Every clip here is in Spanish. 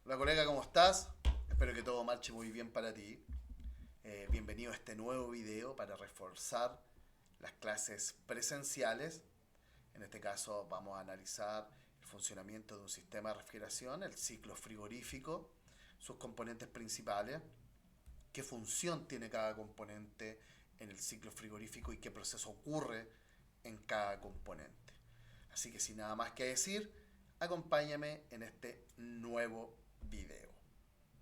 Hola colega, ¿cómo estás? Espero que todo marche muy bien para ti. Bienvenido a este nuevo video para reforzar las clases presenciales. En este caso vamos a analizar el funcionamiento de un sistema de refrigeración, el ciclo frigorífico, sus componentes principales, qué función tiene cada componente en el ciclo frigorífico y qué proceso ocurre en cada componente. Así que sin nada más que decir, acompáñame en este nuevo video.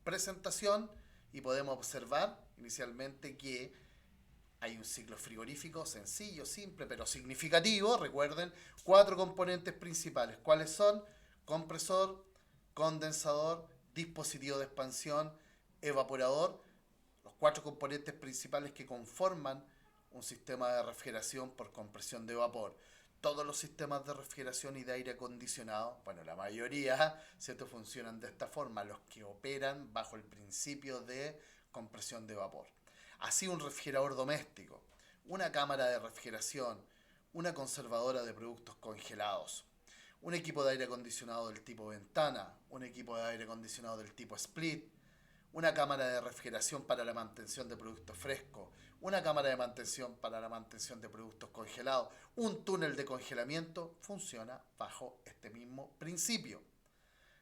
Presentación y podemos observar inicialmente que hay un ciclo frigorífico sencillo, simple, pero significativo. Recuerden, cuatro componentes principales. ¿Cuáles son? Compresor, condensador, dispositivo de expansión, evaporador. Los cuatro componentes principales que conforman un sistema de refrigeración por compresión de vapor. Todos los sistemas de refrigeración y de aire acondicionado, bueno, la mayoría, ¿cierto?, funcionan de esta forma, los que operan bajo el principio de compresión de vapor. Así un refrigerador doméstico, una cámara de refrigeración, una conservadora de productos congelados, un equipo de aire acondicionado del tipo ventana, un equipo de aire acondicionado del tipo split, una cámara de refrigeración para la mantención de productos frescos, una cámara de mantención para la mantención de productos congelados, un túnel de congelamiento, funciona bajo este mismo principio.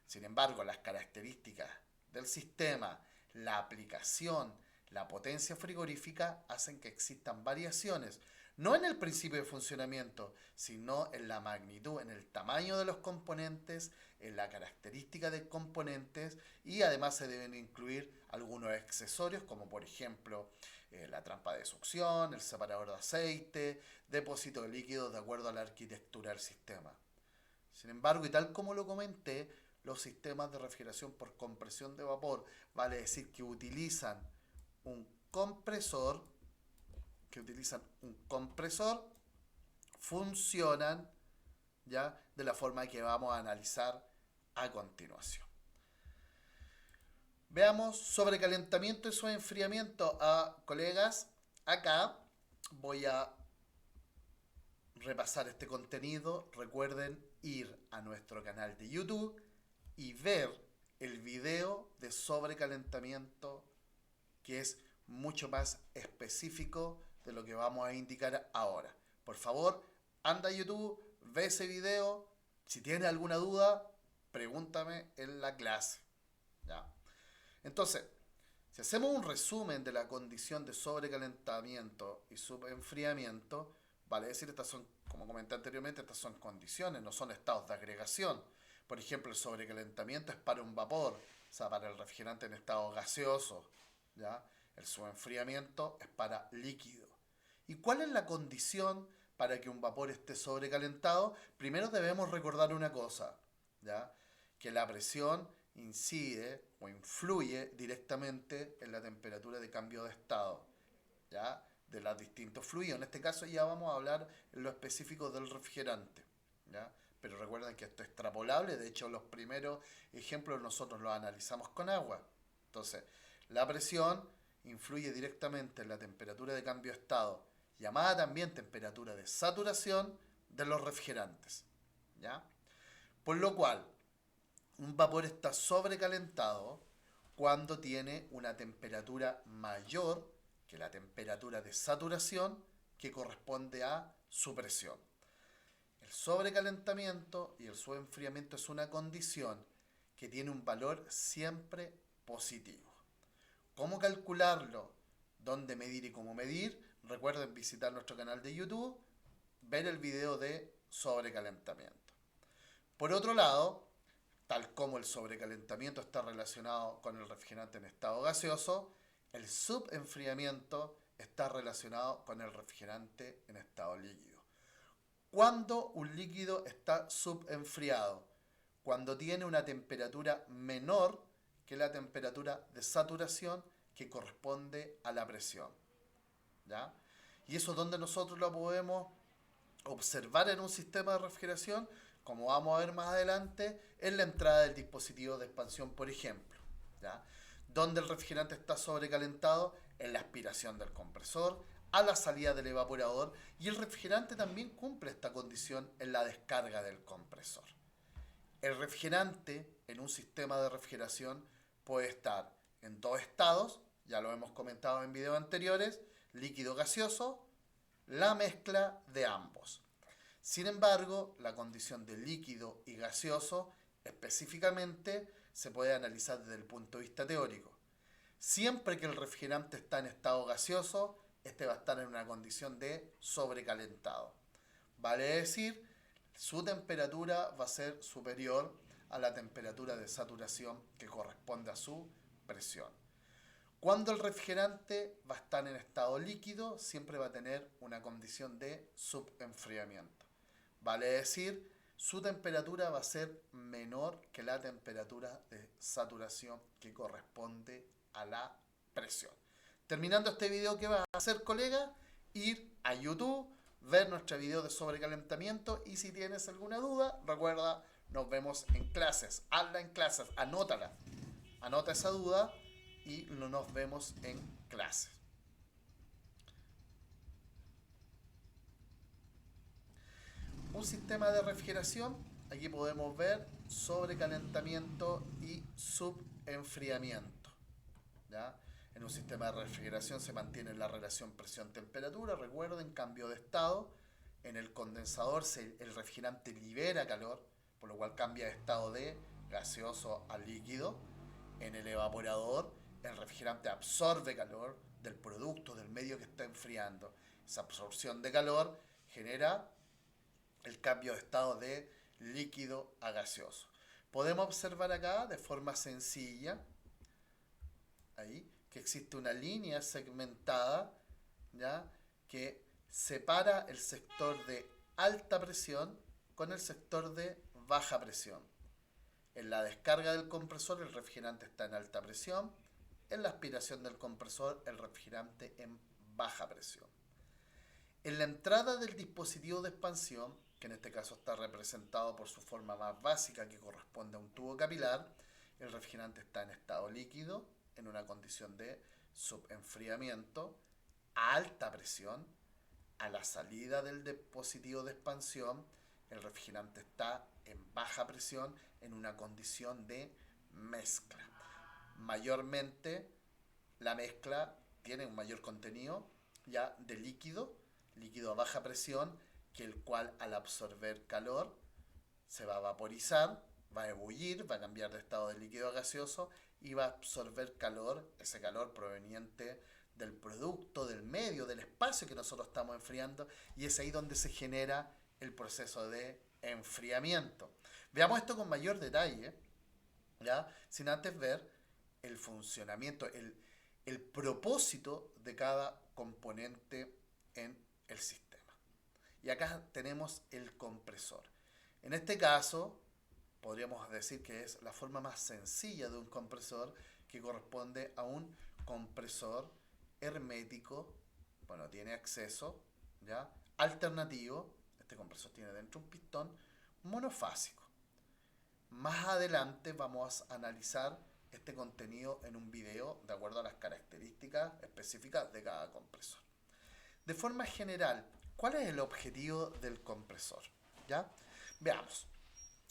Sin embargo, las características del sistema, la aplicación, la potencia frigorífica hacen que existan variaciones, no en el principio de funcionamiento, sino en la magnitud, en el tamaño de los componentes, en la característica de componentes, y además se deben incluir algunos accesorios como por ejemplo la trampa de succión, el separador de aceite, depósito de líquidos de acuerdo a la arquitectura del sistema. Sin embargo, y tal como lo comenté, los sistemas de refrigeración por compresión de vapor, vale decir un compresor, que utilizan un compresor, funcionan ya de la forma que vamos a analizar a continuación. Veamos sobrecalentamiento y su enfriamiento. Colegas, acá voy a repasar este contenido. Recuerden ir a nuestro canal de YouTube y ver el video de sobrecalentamiento, que es mucho más específico de lo que vamos a indicar ahora. Por favor, anda a YouTube, ve ese video. Si tienes alguna duda, pregúntame en la clase. ¿Ya? Entonces, si hacemos un resumen de la condición de sobrecalentamiento y subenfriamiento, vale decir, estas son, como comenté anteriormente, estas son condiciones, no son estados de agregación. Por ejemplo, el sobrecalentamiento es para un vapor, o sea, para el refrigerante en estado gaseoso. ¿Ya? El subenfriamiento es para líquido. ¿Y cuál es la condición para que un vapor esté sobrecalentado? Primero debemos recordar una cosa, ¿ya? Que la presión incide o influye directamente en la temperatura de cambio de estado, ¿ya?, de los distintos fluidos. En este caso ya vamos a hablar en lo específico del refrigerante, ¿ya? Pero recuerden que esto es extrapolable, de hecho los primeros ejemplos nosotros los analizamos con agua. Entonces, la presión influye directamente en la temperatura de cambio de estado, llamada también temperatura de saturación de los refrigerantes, ¿ya? Por lo cual, un vapor está sobrecalentado cuando tiene una temperatura mayor que la temperatura de saturación que corresponde a su presión. El sobrecalentamiento y el subenfriamiento es una condición que tiene un valor siempre positivo. ¿Cómo calcularlo? ¿Dónde medir y cómo medir? Recuerden visitar nuestro canal de YouTube, ver el video de sobrecalentamiento. Por otro lado, tal como el sobrecalentamiento está relacionado con el refrigerante en estado gaseoso, el subenfriamiento está relacionado con el refrigerante en estado líquido. ¿Cuándo un líquido está subenfriado? Cuando tiene una temperatura menor que la temperatura de saturación que corresponde a la presión. ¿Ya? Y eso es donde nosotros lo podemos observar en un sistema de refrigeración, como vamos a ver más adelante, en la entrada del dispositivo de expansión, por ejemplo. ¿Ya? Donde el refrigerante está sobrecalentado, en la aspiración del compresor, a la salida del evaporador, y el refrigerante también cumple esta condición en la descarga del compresor. El refrigerante en un sistema de refrigeración puede estar en dos estados, ya lo hemos comentado en videos anteriores, líquido gaseoso, la mezcla de ambos. Sin embargo, la condición de líquido y gaseoso específicamente se puede analizar desde el punto de vista teórico. Siempre que el refrigerante está en estado gaseoso, este va a estar en una condición de sobrecalentado. Vale decir, su temperatura va a ser superior a la temperatura de saturación que corresponde a su presión. Cuando el refrigerante va a estar en estado líquido, siempre va a tener una condición de subenfriamiento. Vale decir, su temperatura va a ser menor que la temperatura de saturación que corresponde a la presión. Terminando este video, ¿qué vas a hacer, colega? Ir a YouTube, ver nuestro video de sobrecalentamiento y si tienes alguna duda, recuerda, nos vemos en clases. Hazla en clases, anótala. Anota esa duda y nos vemos en clases. Un sistema de refrigeración, aquí podemos ver sobrecalentamiento y subenfriamiento. ¿Ya? En un sistema de refrigeración se mantiene la relación presión-temperatura, recuerden, cambio de estado. En el condensador el refrigerante libera calor, por lo cual cambia de estado de gaseoso a líquido. En el evaporador el refrigerante absorbe calor del producto, del medio que está enfriando. Esa absorción de calor genera el cambio de estado de líquido a gaseoso. Podemos observar acá de forma sencilla, ahí, que existe una línea segmentada, ¿ya?, que separa el sector de alta presión con el sector de baja presión. En la descarga del compresor el refrigerante está en alta presión, en la aspiración del compresor el refrigerante en baja presión. En la entrada del dispositivo de expansión, que en este caso está representado por su forma más básica que corresponde a un tubo capilar, el refrigerante está en estado líquido, en una condición de subenfriamiento, a alta presión. A la salida del dispositivo de expansión, el refrigerante está en baja presión, en una condición de mezcla. Mayormente, la mezcla tiene un mayor contenido ya de líquido a baja presión, que el cual al absorber calor se va a vaporizar, va a ebullir, va a cambiar de estado de líquido a gaseoso y va a absorber calor, ese calor proveniente del producto, del medio, del espacio que nosotros estamos enfriando, y es ahí donde se genera el proceso de enfriamiento. Veamos esto con mayor detalle, ¿ya?, sin antes ver el funcionamiento, el propósito de cada componente en el sistema. Y acá tenemos el compresor. En este caso, podríamos decir que es la forma más sencilla de un compresor, que corresponde a un compresor hermético, bueno, tiene acceso, ¿ya?, alternativo. Este compresor tiene dentro un pistón monofásico. Más adelante vamos a analizar este contenido en un video de acuerdo a las características específicas de cada compresor. De forma general, ¿cuál es el objetivo del compresor? ¿Ya? Veamos.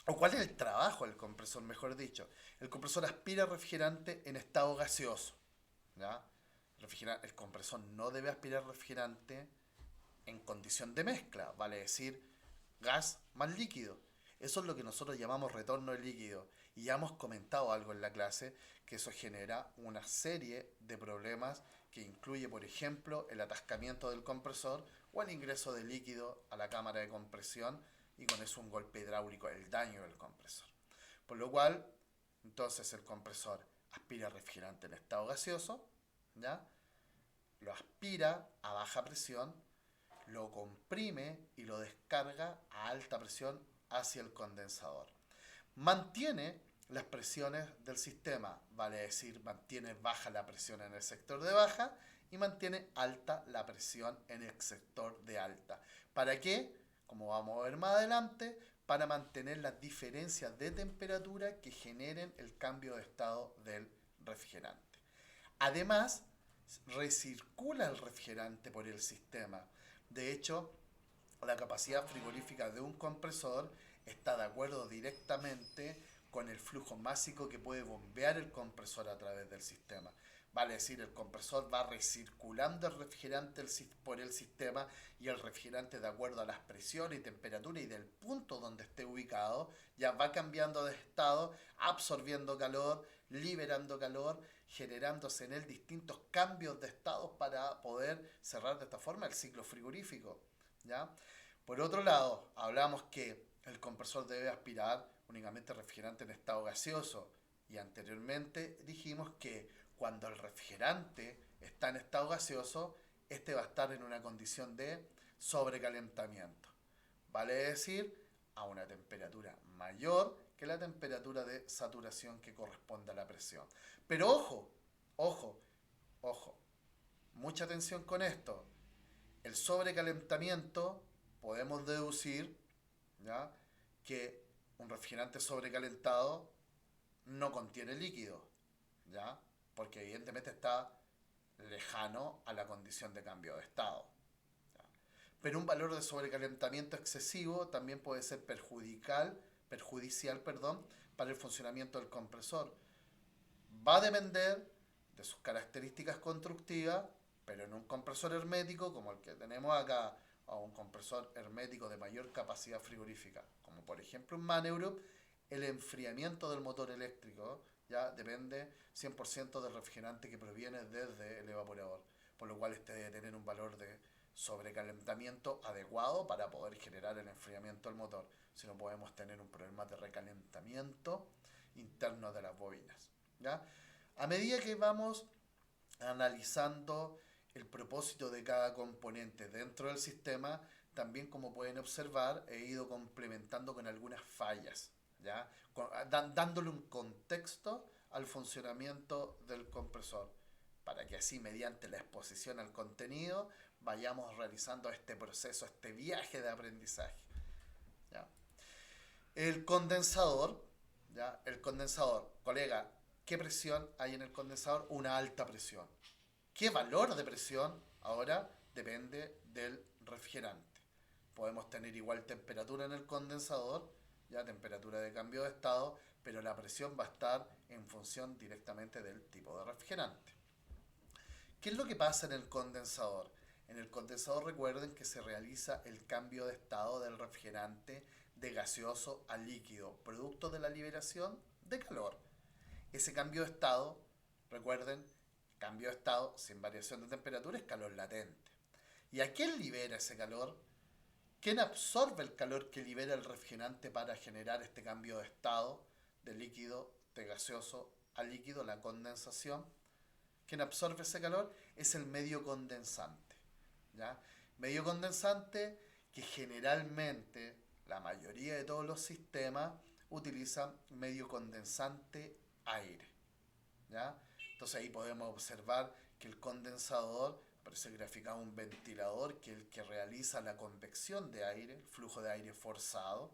¿O cuál es el trabajo del compresor, mejor dicho? El compresor aspira refrigerante en estado gaseoso, ¿ya? El compresor no debe aspirar refrigerante en condición de mezcla, vale decir, gas más líquido. Eso es lo que nosotros llamamos retorno de líquido. Y ya hemos comentado algo en la clase, que eso genera una serie de problemas que incluye, por ejemplo, el atascamiento del compresor o el ingreso de líquido a la cámara de compresión, y con eso un golpe hidráulico, el daño del compresor. Por lo cual, entonces el compresor aspira refrigerante en estado gaseoso, ¿ya?, lo aspira a baja presión, lo comprime y lo descarga a alta presión hacia el condensador. Mantiene las presiones del sistema, vale decir, mantiene baja la presión en el sector de baja y mantiene alta la presión en el sector de alta. ¿Para qué? Como vamos a ver más adelante, para mantener las diferencias de temperatura que generen el cambio de estado del refrigerante. Además, recircula el refrigerante por el sistema. De hecho, la capacidad frigorífica de un compresor está de acuerdo directamente con el flujo másico que puede bombear el compresor a través del sistema. Vale decir, el compresor va recirculando el refrigerante por el sistema y el refrigerante, de acuerdo a las presiones y temperaturas y del punto donde esté ubicado, ya va cambiando de estado, absorbiendo calor, liberando calor, generándose en él distintos cambios de estados para poder cerrar de esta forma el ciclo frigorífico. ¿Ya? Por otro lado, hablamos que el compresor debe aspirar únicamente refrigerante en estado gaseoso y anteriormente dijimos que cuando el refrigerante está en estado gaseoso, este va a estar en una condición de sobrecalentamiento. Vale decir, a una temperatura mayor que la temperatura de saturación que corresponde a la presión. Pero ojo, ojo, ojo, mucha atención con esto. El sobrecalentamiento podemos deducir, ¿ya?, que un refrigerante sobrecalentado no contiene líquido, ¿ya?, porque evidentemente está lejano a la condición de cambio de estado. ¿Ya? Pero un valor de sobrecalentamiento excesivo también puede ser perjudicial, para el funcionamiento del compresor. Va a depender de sus características constructivas, pero en un compresor hermético como el que tenemos acá, o un compresor hermético de mayor capacidad frigorífica, como por ejemplo un Maneurup, el enfriamiento del motor eléctrico ya depende 100% del refrigerante que proviene desde el evaporador, por lo cual este debe tener un valor de sobrecalentamiento adecuado para poder generar el enfriamiento del motor, si no podemos tener un problema de recalentamiento interno de las bobinas. ¿Ya? A medida que vamos analizando el propósito de cada componente dentro del sistema, también, como pueden observar, he ido complementando con algunas fallas, ¿ya? Dándole un contexto al funcionamiento del compresor, para que así, mediante la exposición al contenido, vayamos realizando este proceso, este viaje de aprendizaje. ¿Ya? El condensador, ¿ya? El condensador, colega, ¿qué presión hay en el condensador? Una alta presión. ¿Qué valor de presión? Ahora depende del refrigerante. Podemos tener igual temperatura en el condensador, ya temperatura de cambio de estado, pero la presión va a estar en función directamente del tipo de refrigerante. ¿Qué es lo que pasa en el condensador? En el condensador, recuerden que se realiza el cambio de estado del refrigerante de gaseoso a líquido, producto de la liberación de calor. Ese cambio de estado, recuerden, cambio de estado sin variación de temperatura es calor latente. ¿Y a quién libera ese calor? ¿Quién absorbe el calor que libera el refrigerante para generar este cambio de estado de líquido, de gaseoso a líquido, la condensación? ¿Quién absorbe ese calor? Es el medio condensante. ¿Ya? Medio condensante que generalmente la mayoría de todos los sistemas utilizan medio condensante aire. ¿Ya? Entonces ahí podemos observar que el condensador, aparece graficado un ventilador que es el que realiza la convección de aire, el flujo de aire forzado.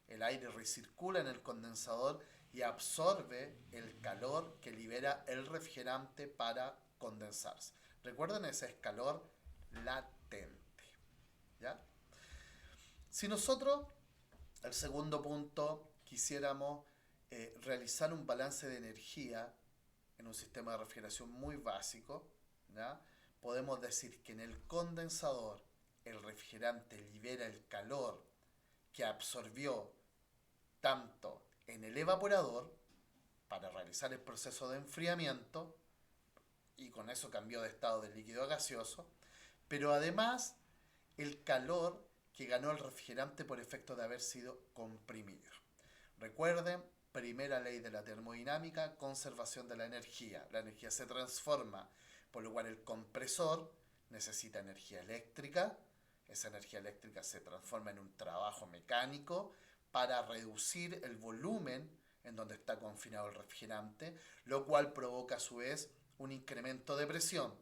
El aire recircula en el condensador y absorbe el calor que libera el refrigerante para condensarse. Recuerden, ese es calor latente. ¿Ya? Si nosotros, el segundo punto, quisiéramos realizar un balance de energía en un sistema de refrigeración muy básico, ¿ya?, podemos decir que en el condensador el refrigerante libera el calor que absorbió tanto en el evaporador para realizar el proceso de enfriamiento, y con eso cambió de estado de líquido a gaseoso, pero además el calor que ganó el refrigerante por efecto de haber sido comprimido. Recuerden, primera ley de la termodinámica, conservación de la energía. La energía se transforma, por lo cual el compresor necesita energía eléctrica. Esa energía eléctrica se transforma en un trabajo mecánico para reducir el volumen en donde está confinado el refrigerante, lo cual provoca a su vez un incremento de presión.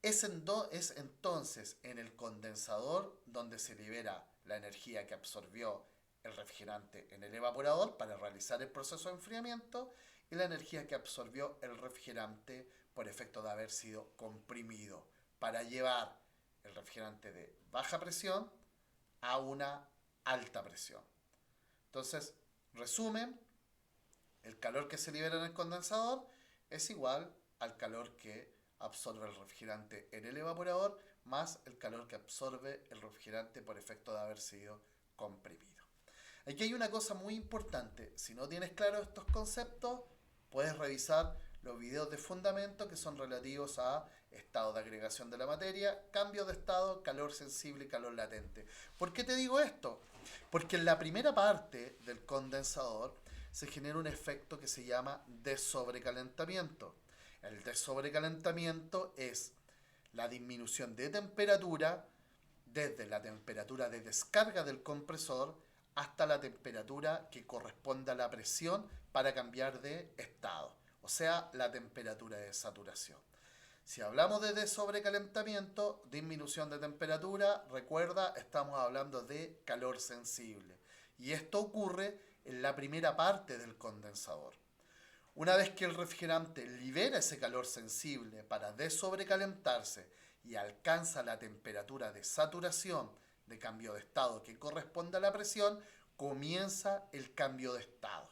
Es entonces en el condensador donde se libera la energía que absorbió el refrigerante en el evaporador para realizar el proceso de enfriamiento y la energía que absorbió el refrigerante por efecto de haber sido comprimido para llevar el refrigerante de baja presión a una alta presión. Entonces, resumen, el calor que se libera en el condensador es igual al calor que absorbe el refrigerante en el evaporador más el calor que absorbe el refrigerante por efecto de haber sido comprimido. Aquí hay una cosa muy importante. Si no tienes claro estos conceptos, puedes revisar los videos de fundamento que son relativos a estado de agregación de la materia, cambio de estado, calor sensible y calor latente. ¿Por qué te digo esto? Porque en la primera parte del condensador se genera un efecto que se llama desobrecalentamiento. El desobrecalentamiento es la disminución de temperatura desde la temperatura de descarga del compresor hasta la temperatura que corresponde a la presión para cambiar de estado, o sea, la temperatura de saturación. Si hablamos de sobrecalentamiento, disminución de temperatura, recuerda, estamos hablando de calor sensible. Y esto ocurre en la primera parte del condensador. Una vez que el refrigerante libera ese calor sensible para desobrecalentarse y alcanza la temperatura de saturación de cambio de estado que corresponde a la presión, comienza el cambio de estado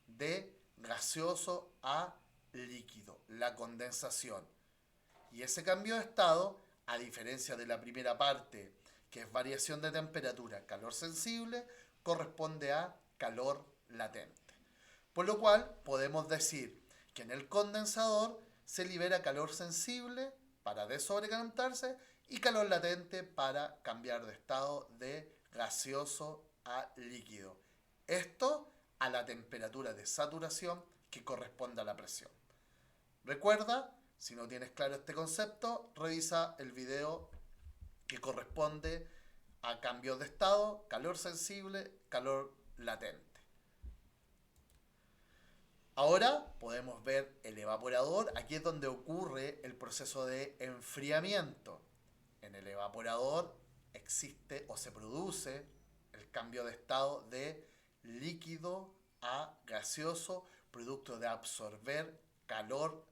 de gaseoso a líquido, la condensación. Y ese cambio de estado, a diferencia de la primera parte, que es variación de temperatura, calor sensible, corresponde a calor latente. Por lo cual podemos decir que en el condensador se libera calor sensible para desobrecalentarse y calor latente para cambiar de estado de gaseoso a líquido. Esto a la temperatura de saturación que corresponde a la presión. Recuerda, si no tienes claro este concepto, revisa el video que corresponde a cambios de estado, calor sensible, calor latente. Ahora podemos ver el evaporador. Aquí es donde ocurre el proceso de enfriamiento. En el evaporador existe o se produce el cambio de estado de líquido a gaseoso, producto de absorber calor,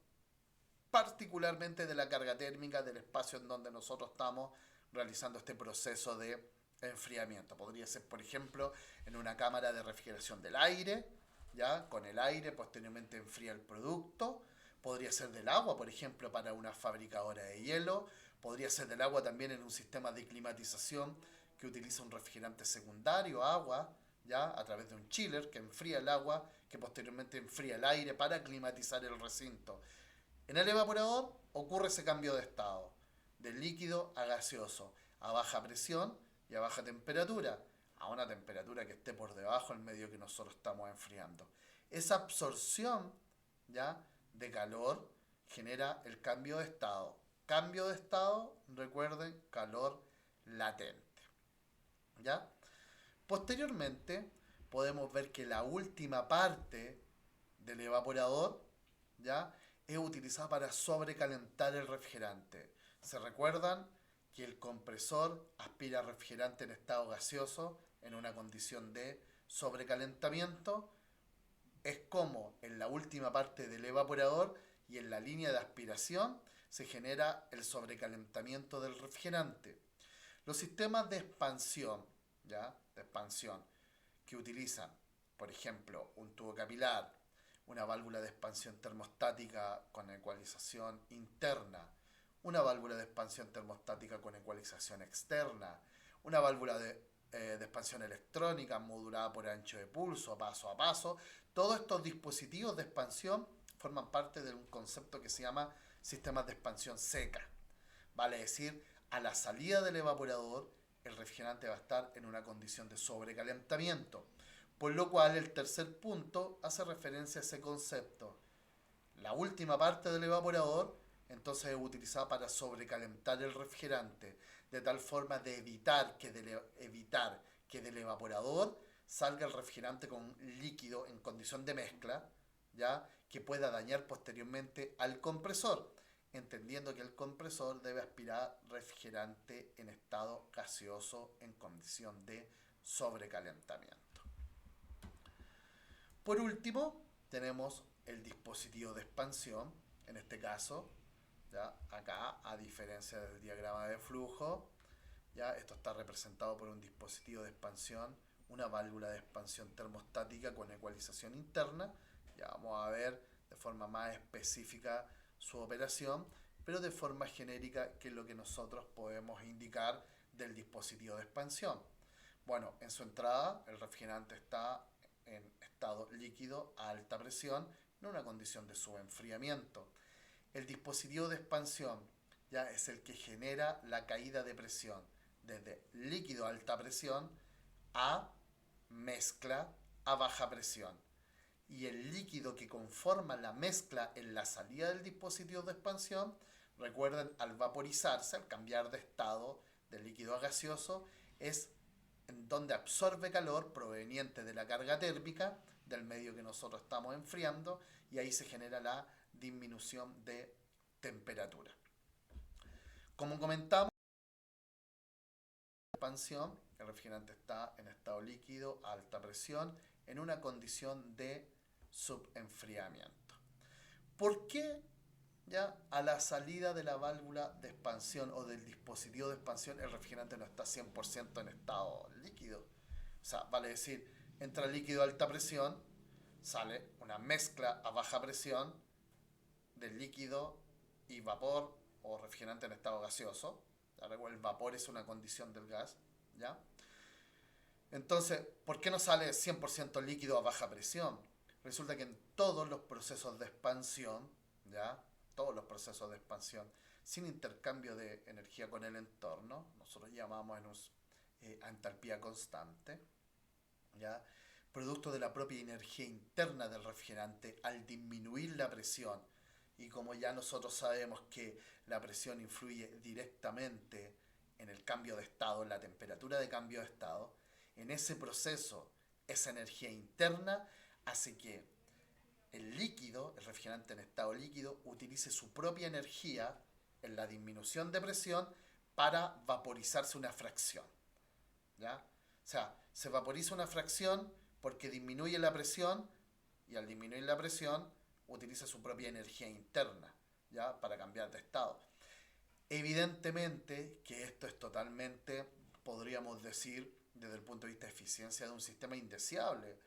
particularmente de la carga térmica del espacio en donde nosotros estamos realizando este proceso de enfriamiento. Podría ser, por ejemplo, en una cámara de refrigeración del aire, ¿ya? Con el aire posteriormente enfría el producto. Podría ser del agua, por ejemplo, para una fabricadora de hielo. Podría ser del agua también en un sistema de climatización que utiliza un refrigerante secundario, agua, ¿ya? A través de un chiller que enfría el agua, que posteriormente enfría el aire para climatizar el recinto. En el evaporador ocurre ese cambio de estado, del líquido a gaseoso, a baja presión y a baja temperatura, a una temperatura que esté por debajo del medio que nosotros estamos enfriando. Esa absorción, ¿ya?, de calor genera el cambio de estado. Cambio de estado, recuerden, calor latente. ¿Ya? Posteriormente, podemos ver que la última parte del evaporador, ¿ya?, es utilizada para sobrecalentar el refrigerante. ¿Se recuerdan que el compresor aspira refrigerante en estado gaseoso en una condición de sobrecalentamiento? Es como en la última parte del evaporador y en la línea de aspiración se genera el sobrecalentamiento del refrigerante. Los sistemas de expansión, ¿ya?, de expansión, que utilizan, por ejemplo, un tubo capilar, una válvula de expansión termostática con ecualización interna, una válvula de expansión termostática con ecualización externa, una válvula de expansión electrónica modulada por ancho de pulso, paso a paso. Todos estos dispositivos de expansión forman parte de un concepto que se llama sistemas de expansión seca. Vale decir, a la salida del evaporador, el refrigerante va a estar en una condición de sobrecalentamiento. Por lo cual el tercer punto hace referencia a ese concepto. La última parte del evaporador entonces es utilizada para sobrecalentar el refrigerante, de tal forma de evitar que del evaporador salga el refrigerante con líquido en condición de mezcla, ¿ya?, que pueda dañar posteriormente al compresor, entendiendo que el compresor debe aspirar refrigerante en estado gaseoso en condición de sobrecalentamiento. Por último, tenemos el dispositivo de expansión, en este caso, ¿ya?, acá, a diferencia del diagrama de flujo, ¿ya?, esto está representado por un dispositivo de expansión una válvula de expansión termostática con ecualización interna. Ya vamos a ver de forma más específica su operación, pero de forma genérica qué es lo que nosotros podemos indicar del dispositivo de expansión. Bueno, en su entrada el refrigerante está en estado líquido a alta presión en una condición de subenfriamiento. El dispositivo de expansión ya es el que genera la caída de presión desde líquido a alta presión a mezcla a baja presión. Y el líquido que conforma la mezcla en la salida del dispositivo de expansión, recuerden, al vaporizarse, al cambiar de estado de líquido a gaseoso, es en donde absorbe calor proveniente de la carga térmica del medio que nosotros estamos enfriando, y ahí se genera la disminución de temperatura. Como comentamos, expansión, el refrigerante está en estado líquido a alta presión en una condición de subenfriamiento. ¿Por qué ya a la salida de la válvula de expansión o del dispositivo de expansión el refrigerante no está 100% en estado líquido? O sea, vale decir, entra líquido a alta presión, sale una mezcla a baja presión del líquido y vapor o refrigerante en estado gaseoso. El vapor es una condición del gas, ¿ya? Entonces, ¿por qué no sale 100% líquido a baja presión? Resulta que en todos los procesos de expansión, ¿ya? Todos los procesos de expansión, sin intercambio de energía con el entorno, nosotros llamamos a entalpía constante, ¿ya? Producto de la propia energía interna del refrigerante, al disminuir la presión, y como ya nosotros sabemos que la presión influye directamente en el cambio de estado, en la temperatura de cambio de estado, en ese proceso, esa energía interna hace que el líquido, el refrigerante en estado líquido, utilice su propia energía en la disminución de presión para vaporizarse una fracción, ¿ya? O sea, se vaporiza una fracción porque disminuye la presión, y al disminuir la presión utiliza su propia energía interna, ¿ya? Para cambiar de estado. Evidentemente que esto es totalmente, podríamos decir, desde el punto de vista de eficiencia de un sistema indeseable,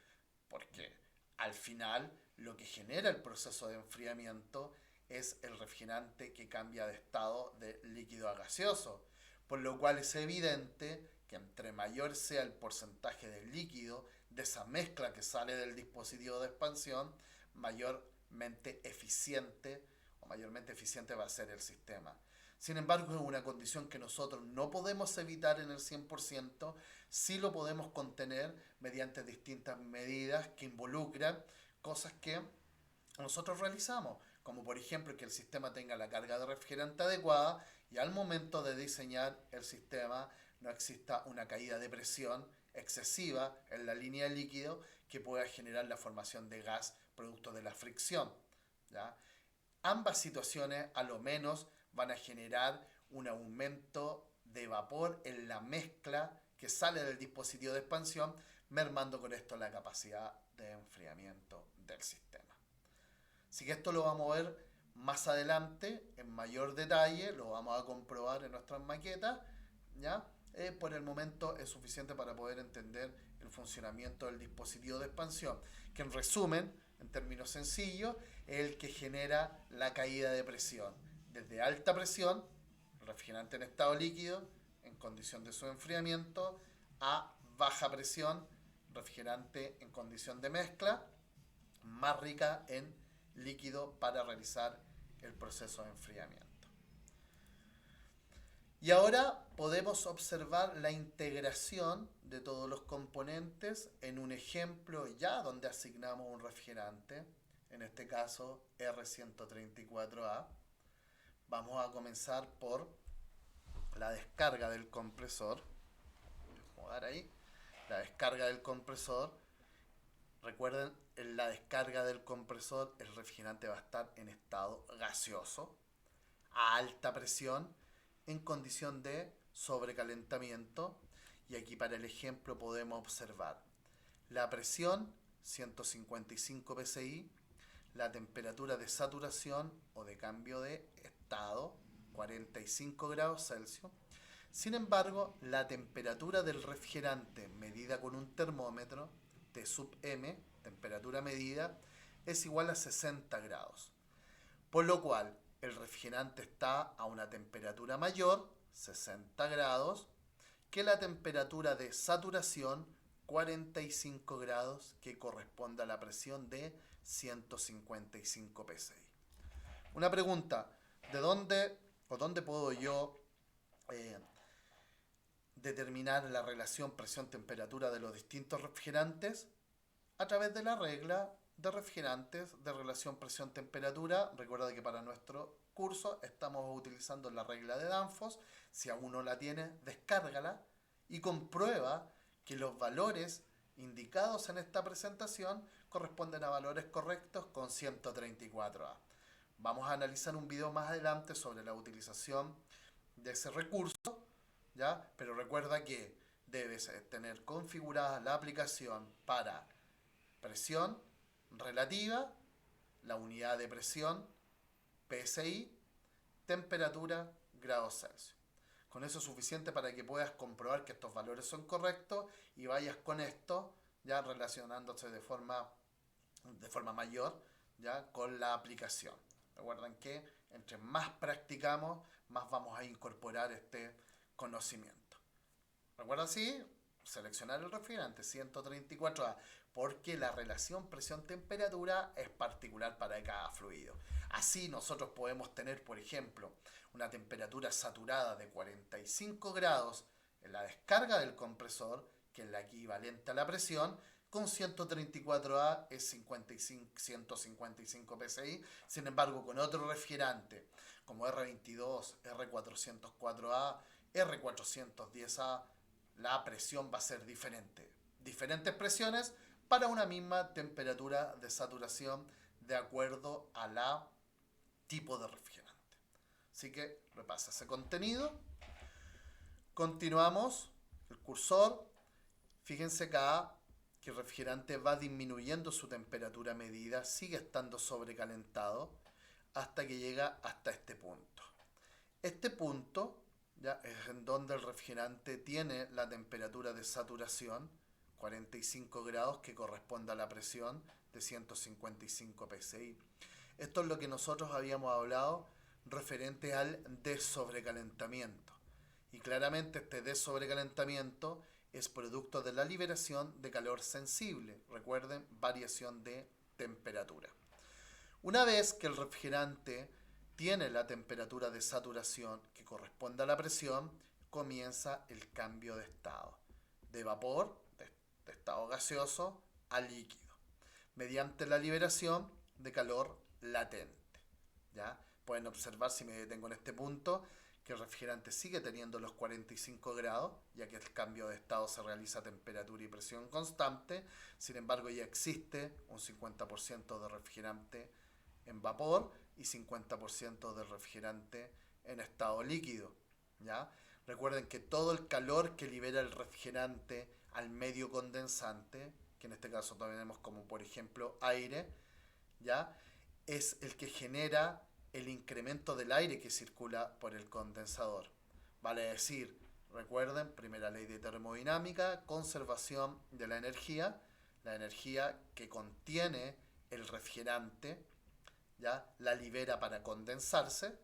porque al final lo que genera el proceso de enfriamiento es el refrigerante que cambia de estado de líquido a gaseoso, por lo cual es evidente que entre mayor sea el porcentaje de líquido de esa mezcla que sale del dispositivo de expansión, mayormente eficiente va a ser el sistema. Sin embargo, es una condición que nosotros no podemos evitar en el 100%, sí lo podemos contener mediante distintas medidas que involucran cosas que nosotros realizamos, como por ejemplo que el sistema tenga la carga de refrigerante adecuada y al momento de diseñar el sistema no exista una caída de presión excesiva en la línea de líquido que pueda generar la formación de gas producto de la fricción, ¿ya? Ambas situaciones a lo menos van a generar un aumento de vapor en la mezcla que sale del dispositivo de expansión, mermando con esto la capacidad de enfriamiento del sistema. Así que esto lo vamos a ver más adelante en mayor detalle, lo vamos a comprobar en nuestras maquetas, ¿ya? Por el momento es suficiente para poder entender el funcionamiento del dispositivo de expansión, que en resumen, en términos sencillos, es el que genera la caída de presión desde alta presión, refrigerante en estado líquido, en condición de su enfriamiento, a baja presión, refrigerante en condición de mezcla, más rica en líquido para realizar el proceso de enfriamiento. Y ahora podemos observar la integración de todos los componentes en un ejemplo ya donde asignamos un refrigerante, en este caso R134A. Vamos a comenzar por la descarga del compresor. Vamos a dar ahí la descarga del compresor. Recuerden, en la descarga del compresor el refrigerante va a estar en estado gaseoso, a alta presión, en condición de sobrecalentamiento. Y aquí para el ejemplo podemos observar la presión 155 psi, la temperatura de saturación o de cambio de estado 45 grados Celsius, Sin embargo, la temperatura del refrigerante medida con un termómetro, T sub M, temperatura medida, es igual a 60 grados. Por lo cual, el refrigerante está a una temperatura mayor, 60 grados, que la temperatura de saturación, 45 grados, que corresponde a la presión de 155 psi. Una pregunta, ¿de dónde o dónde puedo yo determinar la relación presión-temperatura de los distintos refrigerantes? A través de la regla de refrigerantes de relación presión-temperatura. Recuerda que para nuestro curso estamos utilizando la regla de Danfoss. Si aún no la tienes, descárgala y comprueba que los valores indicados en esta presentación corresponden a valores correctos con 134A. Vamos a analizar un video más adelante sobre la utilización de ese recurso, ¿ya? Pero recuerda que debes tener configurada la aplicación para presión relativa, la unidad de presión, PSI, temperatura, grados Celsius. Con eso es suficiente para que puedas comprobar que estos valores son correctos y vayas con esto ya relacionándose de forma mayor ya con la aplicación. Recuerden que entre más practicamos, más vamos a incorporar este conocimiento. Recuerda así, seleccionar el refrigerante 134A, porque la relación presión-temperatura es particular para cada fluido. Así nosotros podemos tener, por ejemplo, una temperatura saturada de 45 grados en la descarga del compresor, que es la equivalente a la presión, con 134A es 155 psi. Sin embargo, con otro refrigerante como R22, R404A, R410A, la presión va a ser diferente. Diferentes presiones para una misma temperatura de saturación de acuerdo a la tipo de refrigerante. Así que repasa ese contenido. Continuamos el cursor. Fíjense acá que el refrigerante va disminuyendo su temperatura medida, sigue estando sobrecalentado hasta que llega hasta este punto. Este punto ya es en donde el refrigerante tiene la temperatura de saturación, 45 grados, que corresponde a la presión de 155 psi. Esto es lo que nosotros habíamos hablado referente al desobrecalentamiento. Y claramente este desobrecalentamiento es producto de la liberación de calor sensible. Recuerden, variación de temperatura. Una vez que el refrigerante tiene la temperatura de saturación que corresponde a la presión, comienza el cambio de estado, de vapor, de estado gaseoso, a líquido, mediante la liberación de calor latente. ¿Ya? Pueden observar, si me detengo en este punto, que el refrigerante sigue teniendo los 45 grados, ya que el cambio de estado se realiza a temperatura y presión constante. Sin embargo, ya existe un 50% de refrigerante en vapor y 50% de refrigerante en estado líquido. ¿Ya? Recuerden que todo el calor que libera el refrigerante al medio condensante, que en este caso tenemos como por ejemplo aire, ¿ya? Es el que genera el incremento del aire que circula por el condensador. Vale decir, recuerden, primera ley de termodinámica, conservación de la energía que contiene el refrigerante, ¿ya? La libera para condensarse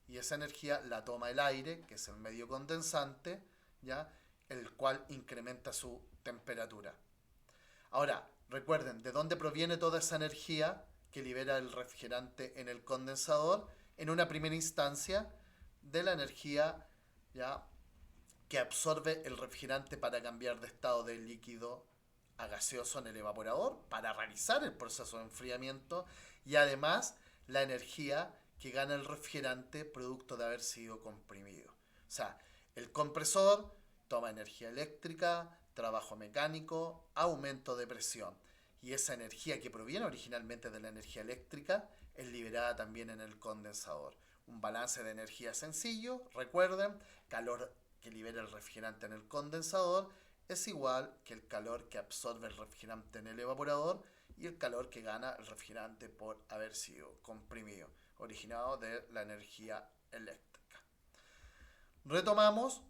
y esa energía la toma el aire, que es el medio condensante, ¿ya? El cual incrementa su temperatura. Ahora, recuerden, ¿de dónde proviene toda esa energía que libera el refrigerante en el condensador? En una primera instancia, de la energía, ¿ya?, que absorbe el refrigerante para cambiar de estado de líquido a gaseoso en el evaporador, para realizar el proceso de enfriamiento, y además la energía que gana el refrigerante producto de haber sido comprimido. O sea, el compresor toma energía eléctrica, trabajo mecánico, aumento de presión. Y esa energía que proviene originalmente de la energía eléctrica es liberada también en el condensador. Un balance de energía sencillo, recuerden, calor que libera el refrigerante en el condensador es igual que el calor que absorbe el refrigerante en el evaporador y el calor que gana el refrigerante por haber sido comprimido, originado de la energía eléctrica. Retomamos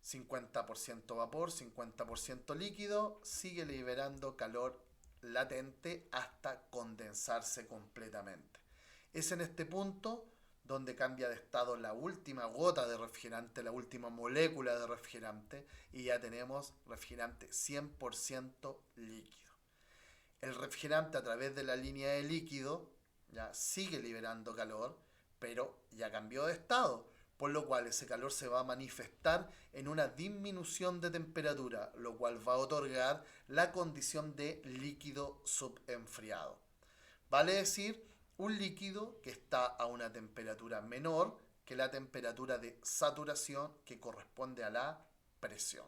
50% vapor, 50% líquido, sigue liberando calor latente hasta condensarse completamente. Es en este punto donde cambia de estado la última gota de refrigerante, la última molécula de refrigerante, y ya tenemos refrigerante 100% líquido. El refrigerante a través de la línea de líquido ya sigue liberando calor, pero ya cambió de estado, por lo cual ese calor se va a manifestar en una disminución de temperatura, lo cual va a otorgar la condición de líquido subenfriado. Vale decir, un líquido que está a una temperatura menor que la temperatura de saturación que corresponde a la presión.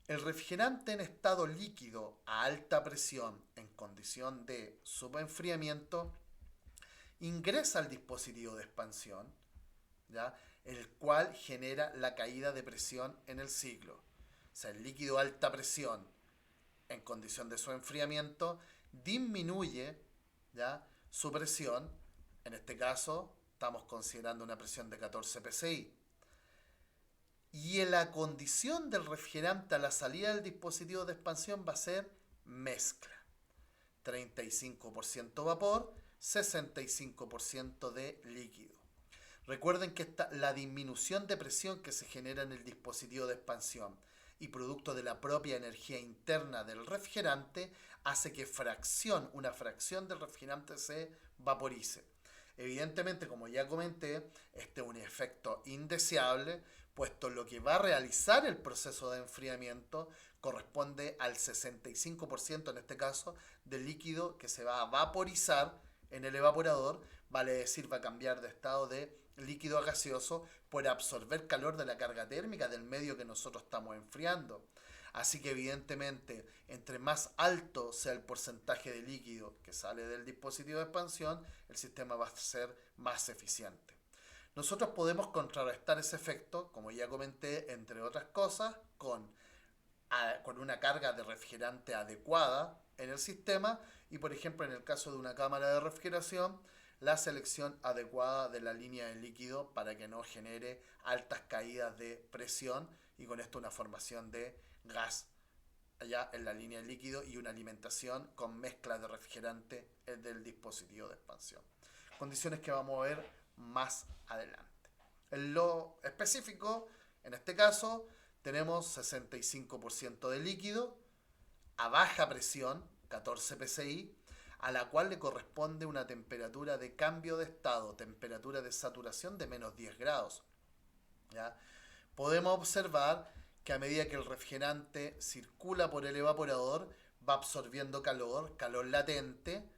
El refrigerante en estado líquido a alta presión en condición de subenfriamiento ingresa al dispositivo de expansión, ¿ya? El cual genera la caída de presión en el ciclo. O sea, el líquido a alta presión en condición de subenfriamiento disminuye, ¿ya?, su presión. En este caso estamos considerando una presión de 14 psi. Y en la condición del refrigerante a la salida del dispositivo de expansión va a ser mezcla. 35% vapor, 65% de líquido. Recuerden que la disminución de presión que se genera en el dispositivo de expansión y producto de la propia energía interna del refrigerante hace que una fracción del refrigerante se vaporice. Evidentemente, como ya comenté, este es un efecto indeseable, puesto lo que va a realizar el proceso de enfriamiento corresponde al 65%, en este caso, del líquido que se va a vaporizar en el evaporador, vale decir, va a cambiar de estado de líquido a gaseoso por absorber calor de la carga térmica del medio que nosotros estamos enfriando. Así que evidentemente, entre más alto sea el porcentaje de líquido que sale del dispositivo de expansión, el sistema va a ser más eficiente. Nosotros podemos contrarrestar ese efecto, como ya comenté, entre otras cosas, con una carga de refrigerante adecuada en el sistema y, por ejemplo, en el caso de una cámara de refrigeración, la selección adecuada de la línea de líquido para que no genere altas caídas de presión y con esto una formación de gas allá en la línea de líquido y una alimentación con mezcla de refrigerante del dispositivo de expansión. Condiciones que vamos a ver más adelante. En lo específico, en este caso, tenemos 65% de líquido a baja presión, 14 psi, a la cual le corresponde una temperatura de cambio de estado, temperatura de saturación de menos 10 grados. ¿Ya? Podemos observar que a medida que el refrigerante circula por el evaporador, va absorbiendo calor latente,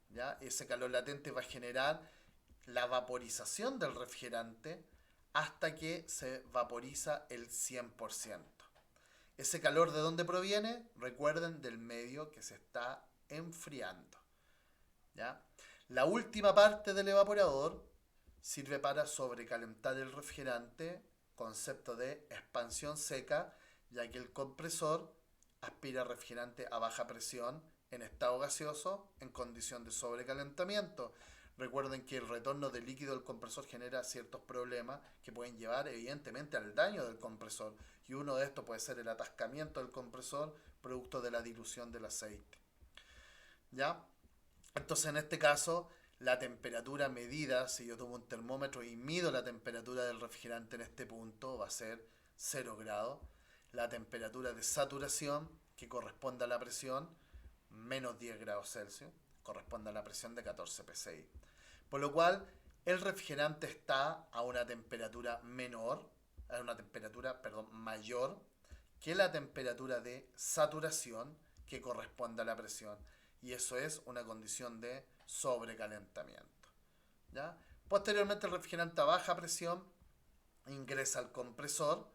¿ya? Ese calor latente va a generar la vaporización del refrigerante hasta que se vaporiza el 100%. ¿Ese calor de dónde proviene? Recuerden, del medio que se está enfriando. ¿Ya? La última parte del evaporador sirve para sobrecalentar el refrigerante, concepto de expansión seca, ya que el compresor aspira refrigerante a baja presión en estado gaseoso en condición de sobrecalentamiento. Recuerden que el retorno de líquido del compresor genera ciertos problemas que pueden llevar evidentemente al daño del compresor, y uno de estos puede ser el atascamiento del compresor producto de la dilución del aceite. ¿Ya? Entonces, en este caso, la temperatura medida, si yo tomo un termómetro y mido la temperatura del refrigerante en este punto, va a ser 0 grados. La temperatura de saturación, que corresponde a la presión, menos 10 grados Celsius, corresponde a la presión de 14 psi. Por lo cual, el refrigerante está a una temperatura mayor que la temperatura de saturación que corresponde a la presión. Y eso es una condición de sobrecalentamiento. ¿Ya? Posteriormente, el refrigerante a baja presión ingresa al compresor,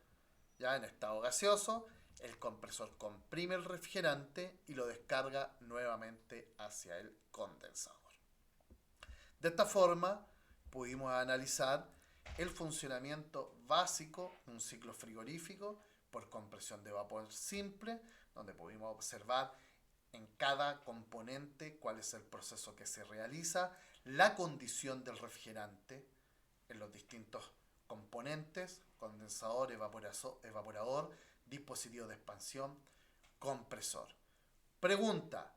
ya en estado gaseoso. El compresor comprime el refrigerante y lo descarga nuevamente hacia el condensador. De esta forma, pudimos analizar el funcionamiento básico de un ciclo frigorífico por compresión de vapor simple, donde pudimos observar en cada componente cuál es el proceso que se realiza, la condición del refrigerante en los distintos componentes: condensador, evaporador, dispositivo de expansión, compresor. Pregunta.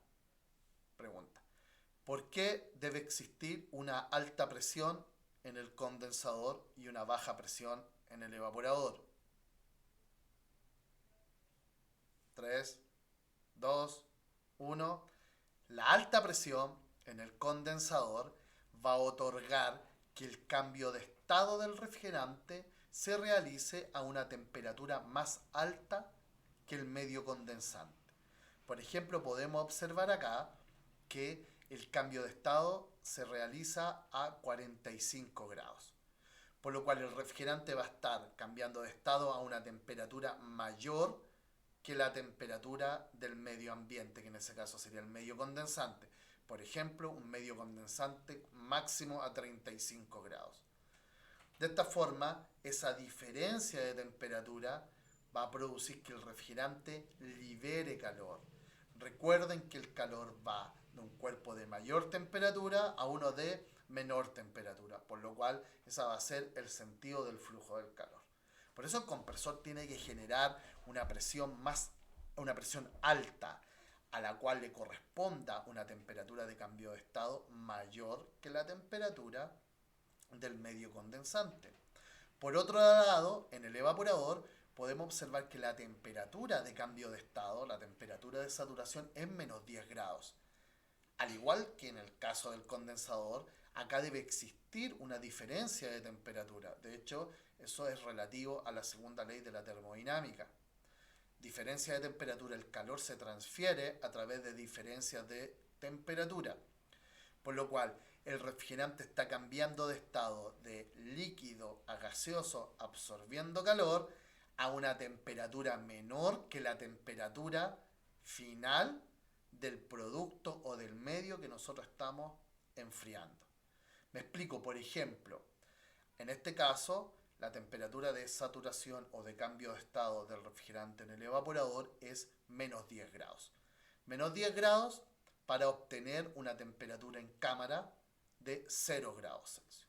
¿Por qué debe existir una alta presión en el condensador y una baja presión en el evaporador? 3, 2, 1. La alta presión en el condensador va a otorgar que el cambio de estado del refrigerante se realice a una temperatura más alta que el medio condensante. Por ejemplo, podemos observar acá que el cambio de estado se realiza a 45 grados, por lo cual el refrigerante va a estar cambiando de estado a una temperatura mayor que la temperatura del medio ambiente, que en ese caso sería el medio condensante. Por ejemplo, un medio condensante máximo a 35 grados. De esta forma, esa diferencia de temperatura va a producir que el refrigerante libere calor. Recuerden que el calor va de un cuerpo de mayor temperatura a uno de menor temperatura, por lo cual ese va a ser el sentido del flujo del calor. Por eso el compresor tiene que generar una presión alta, a la cual le corresponda una temperatura de cambio de estado mayor que la temperatura del medio condensante. Por otro lado, en el evaporador podemos observar que la temperatura de cambio de estado, la temperatura de saturación, es menos 10 grados. Al igual que en el caso del condensador, acá debe existir una diferencia de temperatura. De hecho, eso es relativo a la segunda ley de la termodinámica. Diferencia de temperatura: el calor se transfiere a través de diferencias de temperatura. Por lo cual, el refrigerante está cambiando de estado de líquido a gaseoso, absorbiendo calor, a una temperatura menor que la temperatura final del producto o del medio que nosotros estamos enfriando. Me explico. Por ejemplo, en este caso, la temperatura de saturación o de cambio de estado del refrigerante en el evaporador es menos 10 grados. Menos 10 grados para obtener una temperatura en cámara de 0 grados Celsius,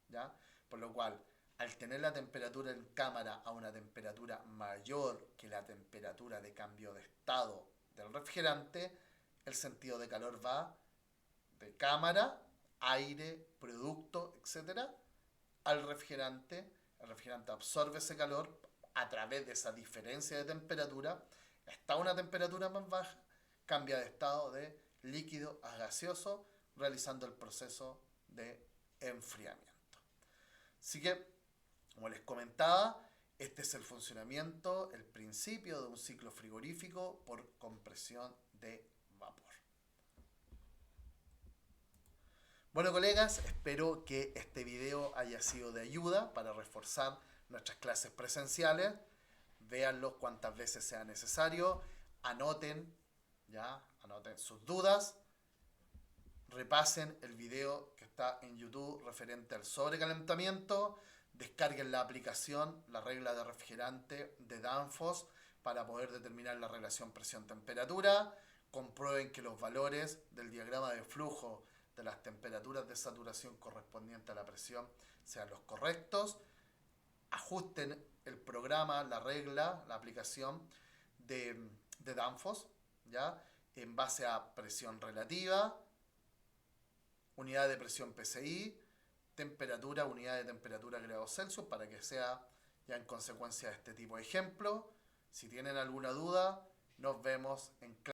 ¿ya? Por lo cual, al tener la temperatura en cámara a una temperatura mayor que la temperatura de cambio de estado del refrigerante, el sentido de calor va de cámara, aire, producto, etc., al refrigerante. El refrigerante absorbe ese calor a través de esa diferencia de temperatura, está a una temperatura más baja, cambia de estado de líquido a gaseoso, realizando el proceso de enfriamiento. Así que, como les comentaba, este es el funcionamiento, el principio de un ciclo frigorífico por compresión de vapor. Bueno, colegas, espero que este video haya sido de ayuda para reforzar nuestras clases presenciales. Véanlos cuantas veces sea necesario. Anoten sus dudas. Repasen el video que está en YouTube referente al sobrecalentamiento. Descarguen la aplicación, la regla de refrigerante de Danfoss, para poder determinar la relación presión-temperatura. Comprueben que los valores del diagrama de flujo de las temperaturas de saturación correspondientes a la presión sean los correctos. Ajusten el programa, la regla, la aplicación de Danfoss, ¿ya? En base a presión relativa, unidad de presión PSI, temperatura, unidad de temperatura grados Celsius, para que sea ya en consecuencia de este tipo de ejemplo. Si tienen alguna duda, nos vemos en clase.